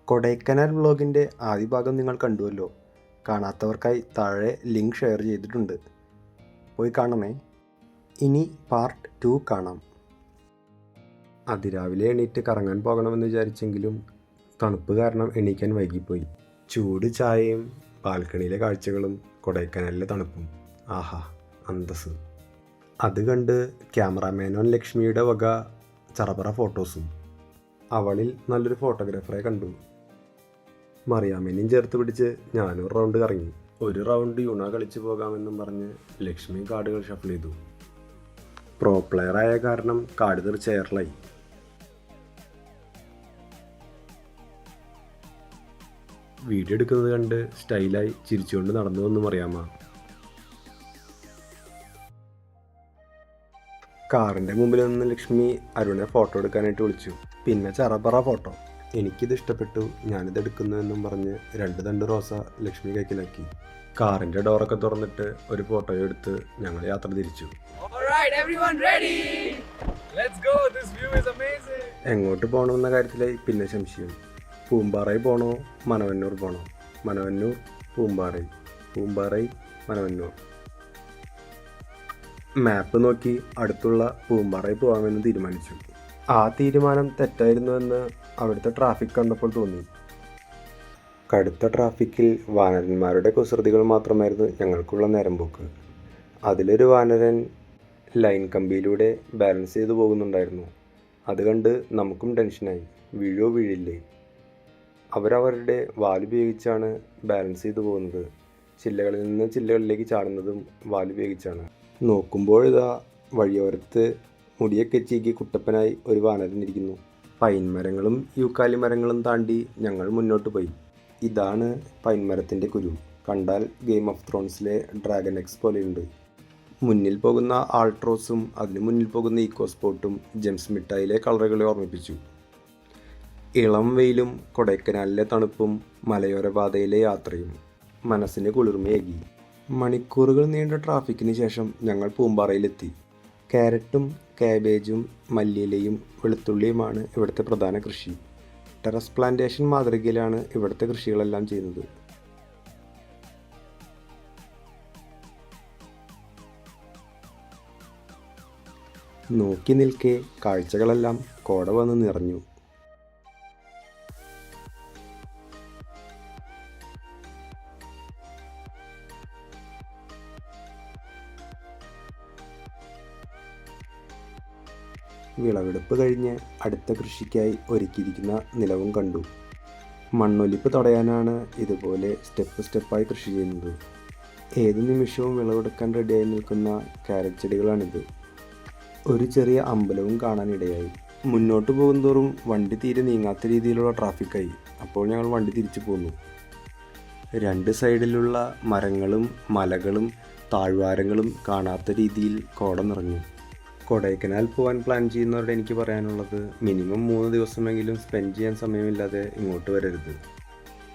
കൊടൈക്കനാൽ വ്ളോഗിൻ്റെ ആദ്യ ഭാഗം നിങ്ങൾ കണ്ടുവല്ലോ. കാണാത്തവർക്കായി താഴെ ലിങ്ക് ഷെയർ ചെയ്തിട്ടുണ്ട്, പോയി കാണണേ. ഇനി പാർട്ട് 2 കാണാം. അതിരാവിലെ എണീറ്റ് കറങ്ങാൻ പോകണമെന്ന് വിചാരിച്ചെങ്കിലും തണുപ്പ് കാരണം എണീക്കാൻ വൈകിപ്പോയി. ചൂട് ചായയും ബാൽക്കണിയിലെ കാഴ്ചകളും കൊടൈക്കനാലിലെ തണുപ്പും, ആഹാ അന്തസ്. അത് കണ്ട് ക്യാമറാമാനോൻ ലക്ഷ്മിയുടെ വക ചറപറ ഫോട്ടോസും. അവളിൽ നല്ലൊരു ഫോട്ടോഗ്രാഫറെ കണ്ടു. മറിയാമ്മേനെയും ചേർത്ത് പിടിച്ച് ഞാനൊരു റൗണ്ട് കറങ്ങി. ഒരു റൗണ്ട് യുണ കളിച്ച് പോകാമെന്നും പറഞ്ഞ് ലക്ഷ്മി കാർഡുകൾ ഷഫിൾ ചെയ്തു. പ്രോ പ്ലെയർ ആയ കാരണം കാർഡ് തീർച്ച എയർലായി. വീഡിയോ എടുക്കുന്നത് കണ്ട് സ്റ്റൈലായി ചിരിച്ചുകൊണ്ട് നടന്നു വന്നു മറിയാമ്മ. കാറിൻ്റെ മുമ്പിൽ നിന്ന് ലക്ഷ്മി അരുണെ ഫോട്ടോ എടുക്കാനായിട്ട് വിളിച്ചു. പിന്നെ ചറപറ ഫോട്ടോ. എനിക്കിത് ഇഷ്ടപ്പെട്ടു, ഞാനിത് എടുക്കുന്നു എന്നും പറഞ്ഞ് 2 തണ്ട് റോസ ലക്ഷ്മി കൈക്കലാക്കി. കാറിൻ്റെ ഡോറൊക്കെ തുറന്നിട്ട് ഒരു ഫോട്ടോ എടുത്ത് ഞങ്ങൾ യാത്ര തിരിച്ചു. എങ്ങോട്ട് പോകണമെന്ന കാര്യത്തിലായി പിന്നെ സംശയം. പൂമ്പാറൈ പോണോ മനവന്നൂർ പോണോ? മനവന്നൂർ പൂമ്പാറൈ, പൂമ്പാറൈ മനവന്നൂർ. മാപ്പ് നോക്കി അടുത്തുള്ള പൂമ്പാറൈ പോകാമെന്ന് തീരുമാനിച്ചു. ആ തീരുമാനം തെറ്റായിരുന്നുവെന്ന് അവിടുത്തെ ട്രാഫിക് കണ്ടപ്പോൾ തോന്നി. കടുത്ത ട്രാഫിക്കിൽ വാനരന്മാരുടെ കുസൃതികൾ മാത്രമായിരുന്നു ഞങ്ങൾക്കുള്ള നേരം പോക്ക്. അതിലൊരു വാനരൻ ലൈൻ കമ്പിയിലൂടെ ബാലൻസ് ചെയ്തു പോകുന്നുണ്ടായിരുന്നു. അത് കണ്ട് നമുക്കും ടെൻഷനായി, വീഴോ വീഴില്ലേ. അവരവരുടെ വാലുപയോഗിച്ചാണ് ബാലൻസ് ചെയ്തു പോകുന്നത്. ചില്ലകളിൽ നിന്ന് ചില്ലകളിലേക്ക് ചാടുന്നതും വാലുപയോഗിച്ചാണ്. നോക്കുമ്പോഴിതാ വഴിയോരത്ത് മുടിയൊക്കെ ചീകി കുട്ടപ്പനായി ഒരു വാനരൻ ഇരിക്കുന്നു. പൈൻ മരങ്ങളും യൂക്കാലി മരങ്ങളും താണ്ടി ഞങ്ങൾ മുന്നോട്ട് പോയി. ഇതാണ് പൈൻ മരത്തിൻ്റെ കുരു. കണ്ടാൽ ഗെയിം ഓഫ് ത്രോൺസിലെ ഡ്രാഗൺ എക്സ് പോലെയുണ്ട്. മുന്നിൽ പോകുന്ന ആൾട്രോസും അതിന് മുന്നിൽ പോകുന്ന ഈക്കോ സ്പോട്ടും ജെംസ് മിഠായിലെ കളറുകളെ ഓർമ്മിപ്പിച്ചു. ഇളം വെയിലും കൊടൈക്കനാലിലെ തണുപ്പും മലയോര പാതയിലെ യാത്രയും മനസ്സിന് കുളിർമയേകി. മണിക്കൂറുകൾ നീണ്ട ട്രാഫിക്കിന് ശേഷം ഞങ്ങൾ പൂമ്പാറയിലെത്തി. ക്യാരറ്റും കാബേജും മല്ലിയിലയും വെളുത്തുള്ളിയുമാണ് ഇവിടുത്തെ പ്രധാന കൃഷി. ടെറസ് പ്ലാന്റേഷൻ മാതൃകയിലാണ് ഇവിടുത്തെ കൃഷികളെല്ലാം ചെയ്യുന്നത്. നോക്കി നിൽക്കെ കാഴ്ചകളെല്ലാം കോട വന്ന് നിറഞ്ഞു. വിളവെടുപ്പ് കഴിഞ്ഞ് അടുത്ത കൃഷിക്കായി ഒരുക്കിയിരിക്കുന്ന നിലവും കണ്ടു. മണ്ണൊലിപ്പ് തടയാനാണ് ഇതുപോലെ സ്റ്റെപ്പായി കൃഷി ചെയ്യുന്നത്. ഏത് നിമിഷവും വിളവെടുക്കാൻ റെഡിയായി നിൽക്കുന്ന ക്യാരറ്റ് ചെടികളാണിത്. ഒരു ചെറിയ അമ്പലവും കാണാനിടയായി. മുന്നോട്ട് പോകുന്തോറും വണ്ടി തീരെ നീങ്ങാത്ത രീതിയിലുള്ള ട്രാഫിക്കായി. അപ്പോൾ ഞങ്ങൾ വണ്ടി തിരിച്ചു പോന്നു. 2 സൈഡിലുള്ള മരങ്ങളും മലകളും താഴ്വാരങ്ങളും കാണാത്ത രീതിയിൽ കോട നിറഞ്ഞു. കൊടൈക്കനാൽ പോകാൻ പ്ലാൻ ചെയ്യുന്നവരോട് എനിക്ക് പറയാനുള്ളത്, മിനിമം 3 ദിവസമെങ്കിലും സ്പെൻഡ് ചെയ്യാൻ സമയമില്ലാതെ ഇങ്ങോട്ട് വരരുത്.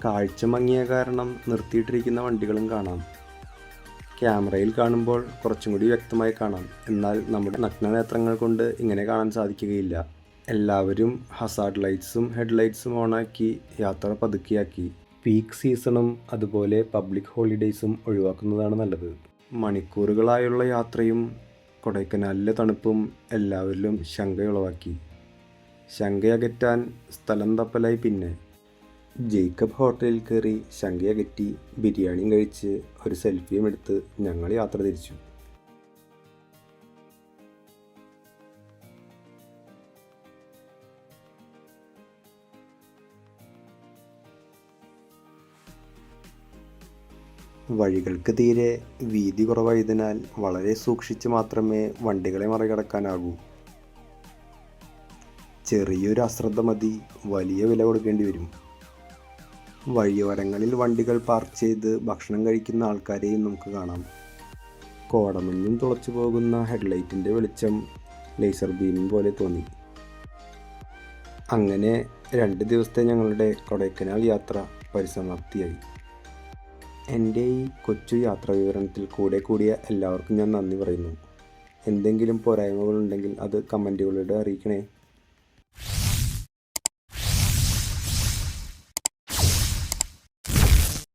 കാഴ്ച മങ്ങിയ കാരണം നിർത്തിയിട്ടിരിക്കുന്ന വണ്ടികളും കാണാം. ക്യാമറയിൽ കാണുമ്പോൾ കുറച്ചും കൂടി വ്യക്തമായി കാണാം, എന്നാൽ നമ്മുടെ നഗ്നനേത്രങ്ങൾ കൊണ്ട് ഇങ്ങനെ കാണാൻ സാധിക്കുകയില്ല. എല്ലാവരും ഹസാർഡ് ലൈറ്റ്സും ഹെഡ്ലൈറ്റ്സും ഓണാക്കി യാത്ര പതുക്കിയാക്കി. പീക്ക് സീസണും അതുപോലെ പബ്ലിക് ഹോളിഡേയ്സും ഒഴിവാക്കുന്നതാണ് നല്ലത്. മണിക്കൂറുകളായുള്ള യാത്രയും കൊടൈക്കനാലിലെ തണുപ്പും എല്ലാവരിലും ശങ്കയുളവാക്കി. ശങ്കയകറ്റാൻ സ്ഥലം തപ്പലായി. പിന്നെ ജേക്കബ് ഹോട്ടലിൽ കയറി ശങ്കയകറ്റി ബിരിയാണിയും കഴിച്ച് ഒരു സെൽഫിയും എടുത്ത് ഞങ്ങൾ യാത്ര തിരിച്ചു. വഴികൾക്ക് തീരെ വീതി കുറവായതിനാൽ വളരെ സൂക്ഷിച്ച് മാത്രമേ വണ്ടികളെ മറികടക്കാനാകൂ. ചെറിയൊരു അശ്രദ്ധ മതി വലിയ വില കൊടുക്കേണ്ടി വരും. വഴിയോരങ്ങളിൽ വണ്ടികൾ പാർക്ക് ചെയ്ത് ഭക്ഷണം കഴിക്കുന്ന ആൾക്കാരെയും നമുക്ക് കാണാം. കോടമഞ്ഞും തുളച്ചു പോകുന്ന ഹെഡ്ലൈറ്റിൻ്റെ വെളിച്ചം ലേസർ ബീം പോലെ തോന്നി. അങ്ങനെ 2 ദിവസത്തെ ഞങ്ങളുടെ കൊടൈക്കനാൽ യാത്ര പരിസമാപ്തിയായി. എൻ്റെ ഈ കൊച്ചു യാത്രാ വിവരണത്തിൽ കൂടിയ എല്ലാവർക്കും ഞാൻ നന്ദി പറയുന്നു. എന്തെങ്കിലും പോരായ്മകളുണ്ടെങ്കിൽ അത് കമൻറ്റുകളിലൂടെ അറിയിക്കണേ.